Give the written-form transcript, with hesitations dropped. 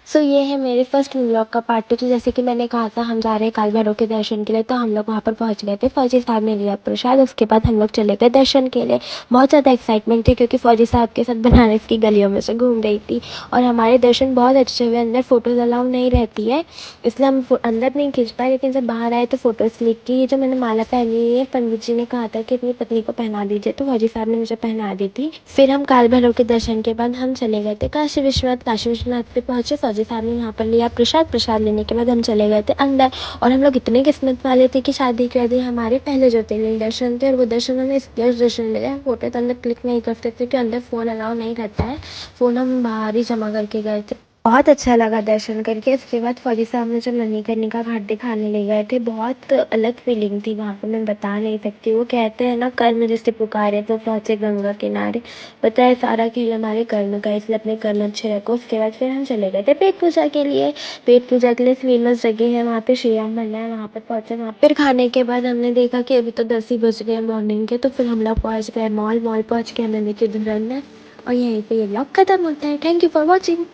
सो ये है मेरे फर्स्ट व्लॉग का पार्ट 2। तो जैसे कि मैंने कहा था हम जा रहे हैं काल भैरव के दर्शन के लिए, तो हम लोग वहाँ पर पहुँच गए थे। फौजी साहब ने लिया प्रसाद, उसके बाद हम लोग चले गए दर्शन के लिए। बहुत ज़्यादा एक्साइटमेंट थी क्योंकि फौजी साहब के साथ बनारस की गलियों में से घूम रही थी और हमारे दर्शन बहुत अच्छे हुए। अंदर फ़ोटोज़ अलाउ नहीं रहती है, इसलिए हम अंदर नहीं खींच पाए, लेकिन जब बाहर आए तो फ़ोटोज़ क्लिक की। ये जो मैंने माला पहनी हुई है, पंडित जी ने कहा था कि अपनी पत्नी को पहना दीजिए, तो फौजी साहब ने मुझे पहना दी थी। फिर हम काल भैरव के दर्शन के बाद हम चले गए थे काशी विश्वनाथ। काशी विश्वनाथ पे पहुँचे, फौजी साहब ने यहाँ पर लिया प्रसाद। प्रसाद लेने के बाद हम चले गए थे अंदर। और हम लोग इतने किस्मत वाले थे कि शादी के बाद ये हमारे पहले ज्योतिर्लिंग दर्शन थे, और वो दर्शन हमें इसलिए दर्शन मिले, फोटो तो अंदर क्लिक नहीं कर सकते क्योंकि अंदर फ़ोन अलाउ नहीं रहता है। फ़ोन हम बाहर ही जमा करके गए थे। बहुत अच्छा लगा दर्शन करके। उसके बाद फौजी साहब ने जो मणिकर्णिका घाट दिखाने ले गए थे, बहुत अलग फीलिंग थी वहाँ पर, मैं बता नहीं सकती। वो कहते हैं ना, कर्म जिससे पुकारे तो पहुँचे गंगा किनारे। पता है सारा खेल हमारे कर्म का, इसलिए अपने कर्म अच्छे रखो। उसके बाद फिर हम चले गए थे पेट पूजा के लिए। पेट पूजा के लिए फेमस जगह है वहाँ पे, श्री राम मंदिर है, वहाँ पर पहुँचे। वहाँ फिर खाने के बाद हमने देखा कि अभी तो 10 ही बज गए मॉर्निंग के, तो फिर हम लोग पहुँच गए मॉल। मॉल पहुँच के हमने देखी धुरंधर, और यहीं पे ये व्लॉग खत्म होता है। Thank you for watching.